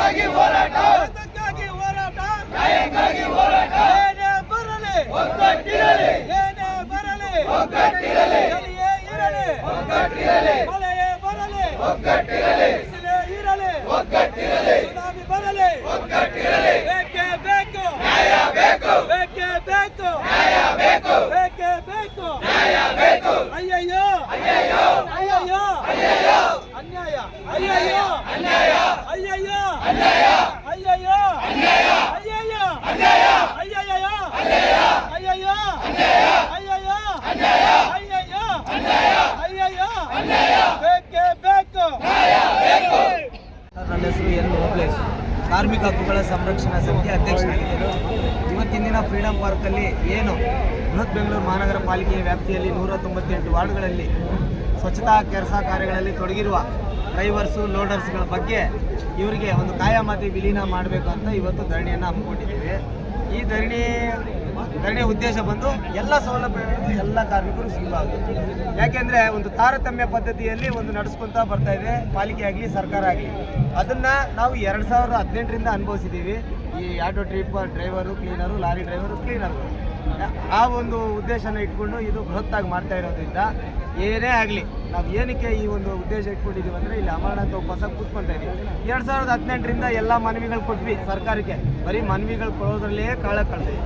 ನ್ಯಾಯಕ್ಕಾಗಿ ಹೋರಾಟ ಏನೇ ಬರಲಿ ಒಗ್ಗಟ್ಟಿರಲಿ ಏನೇ ಬರಲಿ ಒಗ್ಗಟ್ಟಿರಲಿ ಚಳಿಯೇ ಇರಲಿ ಒಗ್ಗಟ್ಟಿರಲಿ ಮಳೆಯೇ ಬರಲಿ ಒಗ್ಗಟ್ಟಿರಲಿ ಬಿಸಿಲೇ ಇರಲಿ ಒಗ್ಗಟ್ಟಿರಲಿ ಸುನಾಮಿ ಬರಲಿ ಒಗ್ಗಟ್ಟಿರಲಿ ಬೇಕೇ ಬೇಕು ನ್ಯಾಯ ಬೇಕು ಬೇಕೇ ಬೇಕು ನ್ಯಾಯ ಬೇಕು ಬೇಕೇ ಬೇಕು ನ್ಯಾಯ ಬೇಕು ಅಯ್ಯಯ್ಯೋ ಅಯ್ಯಯ್ಯೋ ಅಯ್ಯಯ್ಯೋ ಅಯ್ಯಯ್ಯೋ ಅನ್ಯಾಯ ಅಯ್ಯಯ್ಯೋ ಅನ್ಯಾಯ ಅಯ್ಯಯ್ಯೋ ಅನ್ಯಾಯ ಅಯ್ಯಯ್ಯೋ ಅನ್ಯಾಯ ಅಯ್ಯಯ್ಯೋ ಅನ್ಯಾಯ ಅಯ್ಯಯ್ಯೋ ಅಯ್ಯಯ್ಯೋ ಅನ್ಯಾಯ ಅಯ್ಯಯ್ಯೋ ಅನ್ಯಾಯ ಅಯ್ಯಯ್ಯೋ ಅನ್ಯಾಯ ಅಯ್ಯಯ್ಯೋ ಅನ್ಯಾಯ ಬೇಕೇ ಬೇಕು ನ್ಯಾಯ ಬೇಕು. ನನ್ನ ಹೆಸರು ಎನ್ ಓಬ್ಲೇಶ್, ಕಾರ್ಮಿಕ ಹಕ್ಕುಗಳ ಸಂರಕ್ಷಣಾ ಸಮಿತಿ ಅಧ್ಯಕ್ಷನಾಗಿದ್ದೇನೆ. ಇವತ್ತಿನ ದಿನ ಫ್ರೀಡಂ ಪಾರ್ಕಲ್ಲಿ ಏನು ಬೃಹತ್ ಬೆಂಗಳೂರು ಮಹಾನಗರ ಪಾಲಿಕೆಯ ವ್ಯಾಪ್ತಿಯಲ್ಲಿ 198 ವಾರ್ಡ್ಗಳಲ್ಲಿ ಸ್ವಚ್ಛತಾ ಕೆಲಸ ಕಾರ್ಯಗಳಲ್ಲಿ ತೊಡಗಿರುವ ಡ್ರೈವರ್ಸು ಲೋಡರ್ಸ್ಗಳ ಬಗ್ಗೆ ಇವರಿಗೆ ಒಂದು ಕಾಯಮಾತಿ ವಿಲೀನ ಮಾಡಬೇಕು ಅಂತ ಇವತ್ತು ಧರಣಿಯನ್ನು ಹಮ್ಮಿಕೊಂಡಿದ್ದೇವೆ. ಈ ಧರಣಿಯ ಉದ್ದೇಶ ಬಂದು ಎಲ್ಲ ಸೌಲಭ್ಯಗಳು ಎಲ್ಲ ಕಾರ್ಮಿಕರು ಸಿಗಬಾರದು. ಯಾಕೆಂದರೆ ಒಂದು ತಾರತಮ್ಯ ಪದ್ಧತಿಯಲ್ಲಿ ಒಂದು ನಡೆಸ್ಕೊತಾ ಬರ್ತಾ ಇದೆ ಪಾಲಿಕೆ ಆಗಲಿ ಸರ್ಕಾರ ಆಗಲಿ. ಅದನ್ನು ನಾವು 2018ರಿಂದ ಅನುಭವಿಸಿದ್ದೀವಿ. ಈ auto driver cleaner, lorry driver cleaner, ಆ ಒಂದು ಉದ್ದೇಶನ ಇಟ್ಕೊಂಡು ಇದು ಬೃಹತ್ತಾಗಿ ಮಾಡ್ತಾ ಇರೋದ್ರಿಂದ ಏನೇ ಆಗಲಿ ನಾವು ಏನಕ್ಕೆ ಈ ಒಂದು ಉದ್ದೇಶ ಇಟ್ಕೊಂಡಿದ್ದೀವಿ ಅಂದರೆ ಇಲ್ಲಿ ಅಮರಣ ಅಂತ ಹೊಸ ಕೂತ್ಕೊಳ್ತಾ ಇದ್ದೀವಿ. 2018ರಿಂದ ಎಲ್ಲ ಮನವಿಗಳು ಕೊಟ್ವಿ ಸರ್ಕಾರಕ್ಕೆ, ಬರೀ ಮನವಿಗಳು ಕೊಡೋದ್ರಲ್ಲೇ ಕಾಳ ಕಳ್ತೀವಿ.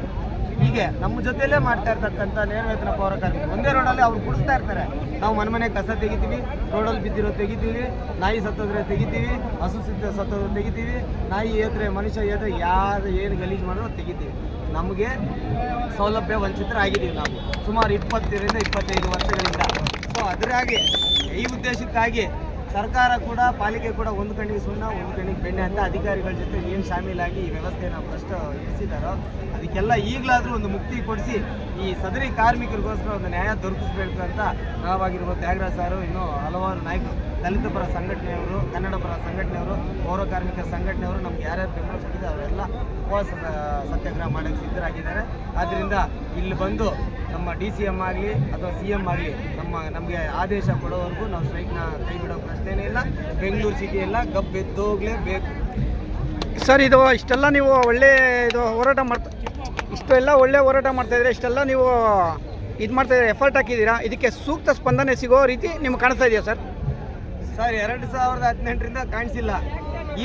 ಹೀಗೆ ನಮ್ಮ ಜೊತೆಯಲ್ಲೇ ಮಾಡ್ತಾ ಇರ್ತಕ್ಕಂಥ ನೇರ ವೇತನ ಪೌರ ಕಾರ್ಮಿಕರು ಒಂದೇ ರೋಡಲ್ಲಿ ಅವ್ರು ಕುಡಿಸ್ತಾ ಇರ್ತಾರೆ. ನಾವು ಮನೆ ಕಸ ತೆಗಿತೀವಿ, ರೋಡಲ್ಲಿ ಬಿದ್ದಿರೋ ತೆಗಿತೀವಿ, ನಾಯಿ ಸತ್ತೋದ್ರೆ ತೆಗಿತೀವಿ, ಹಸು ಸತ್ತೋದ್ರೆ ತೆಗಿತೀವಿ, ನಾಯಿ ಏದ್ರೆ ಮನುಷ್ಯ ಏದ್ರೆ ಯಾರು ಏನು ಗಲೀಜು ಮಾಡಿದ್ರು ತೆಗಿತೀವಿ. ನಮಗೆ ಸೌಲಭ್ಯ ವಂಚಿತರಾಗಿದ್ದೀವಿ ನಾವು ಸುಮಾರು 20ರಿಂದ 25 ವರ್ಷಗಳಿಂದ. ಸೊ ಅದರಾಗಿ ಈ ಉದ್ದೇಶಕ್ಕಾಗಿ ಸರ್ಕಾರ ಕೂಡ ಪಾಲಿಕೆ ಕೂಡ ಒಂದು ಕಣ್ಣಿಗೆ ಸುಣ್ಣ ಒಂದು ಕಣ್ಣಿಗೆ ಬೆಣ್ಣೆ ಅಂತ ಅಧಿಕಾರಿಗಳ ಜೊತೆ ಏನು ಶಾಮೀಲಾಗಿ ಈ ವ್ಯವಸ್ಥೆಯನ್ನು ಫಸ್ಟ್ ಇರಿಸಿದಾರೋ ಅದಕ್ಕೆಲ್ಲ ಈಗಲಾದರೂ ಒಂದು ಮುಕ್ತಿ ಕೊಡಿಸಿ ಈ ಸದರಿ ಕಾರ್ಮಿಕರಿಗೋಸ್ಕರ ಒಂದು ನ್ಯಾಯ ದೊರಕಿಸ್ಬೇಕು ಅಂತ ನಾವಾಗಿರ್ಬೋದು ತ್ಯಾಗರಾಜ್ ಸಾರು, ಇನ್ನೂ ಹಲವಾರು ನಾಯಕರು, ದಲಿತ ಪರ ಸಂಘಟನೆಯವರು, ಕನ್ನಡ ಪರ ಸಂಘಟನೆಯವರು, ಪೌರ ಕಾರ್ಮಿಕ ಸಂಘಟನೆಯವರು ನಮ್ಗೆ ಯಾರ್ಯಾರು ಬೆಂಬಲ ಕೊಟ್ಟಿದೆ ಅವರೆಲ್ಲ ಉಪವಾಸ ಸತ್ಯಾಗ್ರಹ ಮಾಡೋಕ್ಕೆ ಸಿದ್ಧರಾಗಿದ್ದಾರೆ. ಆದ್ದರಿಂದ ಇಲ್ಲಿ ಬಂದು ನಮ್ಮ DCM ಆಗಲಿ ಅಥವಾ CM ಆಗಲಿ ನಮಗೆ ಆದೇಶ ಕೊಡೋವರೆಗೂ ನಾವು ಸ್ಟ್ರೈಕ್ನ ಕೈ ಬಿಡೋ ಪ್ರಶ್ನೆನೇ ಇಲ್ಲ. ಬೆಂಗಳೂರು ಸಿಟಿ ಎಲ್ಲ ಗಬ್ಬೆದ್ದೋಗ್ಲೇಬೇಕು. ಸರ್, ಇದು ಇಷ್ಟೆಲ್ಲ ನೀವು ಒಳ್ಳೆ ಒಳ್ಳೆ ಹೋರಾಟ ಮಾಡ್ತಾಯಿದ್ರೆ, ಇಷ್ಟೆಲ್ಲ ನೀವು ಇದು ಮಾಡ್ತಾಯಿದ್ರೆ, ಎಫರ್ಟ್ ಹಾಕಿದ್ದೀರಾ, ಇದಕ್ಕೆ ಸೂಕ್ತ ಸ್ಪಂದನೆ ಸಿಗೋ ರೀತಿ ನಿಮ್ಗೆ ಕಾಣಿಸ್ತಾ ಇದೆಯಾ ಸರ್? 2018ರಿಂದ ಕಾಣಿಸಿಲ್ಲ.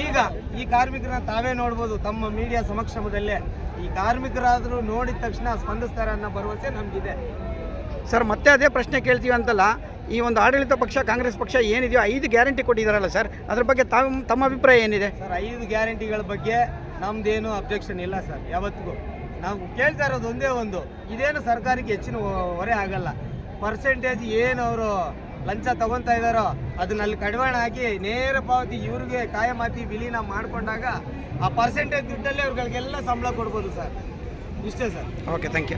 ಈಗ ಈ ಕಾರ್ಮಿಕರನ್ನ ತಾವೇ ನೋಡ್ಬೋದು ತಮ್ಮ ಮೀಡಿಯಾ ಸಮಕ್ಷಮದಲ್ಲೇ. ಈ ಕಾರ್ಮಿಕರಾದರೂ ನೋಡಿದ ತಕ್ಷಣ ಸ್ಪಂದಿಸ್ತಾರೆ ಅನ್ನೋ ಭರವಸೆ ನಮಗಿದೆ. ಸರ್, ಮತ್ತೆ ಅದೇ ಪ್ರಶ್ನೆ ಕೇಳ್ತೀವಿ ಅಂತಲ್ಲ, ಈ ಒಂದು ಆಡಳಿತ ಪಕ್ಷ ಕಾಂಗ್ರೆಸ್ ಪಕ್ಷ ಏನಿದೆಯೋ 5 ಗ್ಯಾರಂಟಿ ಕೊಟ್ಟಿದ್ದಾರಲ್ಲ ಸರ್, ಅದ್ರ ಬಗ್ಗೆ ತಮ್ಮ ಅಭಿಪ್ರಾಯ ಏನಿದೆ ಸರ್? 5 ಗ್ಯಾರಂಟಿಗಳ ಬಗ್ಗೆ ನಮ್ದೇನು ಅಬ್ಜೆಕ್ಷನ್ ಇಲ್ಲ ಸರ್. ಯಾವತ್ತಿಗೂ ನಾವು ಕೇಳ್ತಾ ಇರೋದು ಒಂದೇ ಒಂದು, ಇದೇನು ಸರ್ಕಾರಕ್ಕೆ ಹೆಚ್ಚಿನ ಹೊರೆ ಆಗಲ್ಲ. ಪರ್ಸೆಂಟೇಜ್ ಏನು ಅವರು ಲಂಚ ತಗೊತಾ ಇದ್ದಾರೋ ಅದನ್ನ ಅಲ್ಲಿ ಕಡಿವಾಣ ಹಾಕಿ ನೇರ ಪಾವತಿ ಇವ್ರಿಗೆ ಕಾಯಮಾತಿ ವಿಲೀನ ಮಾಡಿಕೊಂಡಾಗ ಆ ಪರ್ಸೆಂಟೇಜ್ ದುಡ್ಡಲ್ಲೇ ಅವ್ರಿಗೆಲ್ಲ ಸಂಬಳ ಕೊಡ್ಬೋದು ಸರ್. ಇಷ್ಟೇ ಸರ್. Okay, thank you.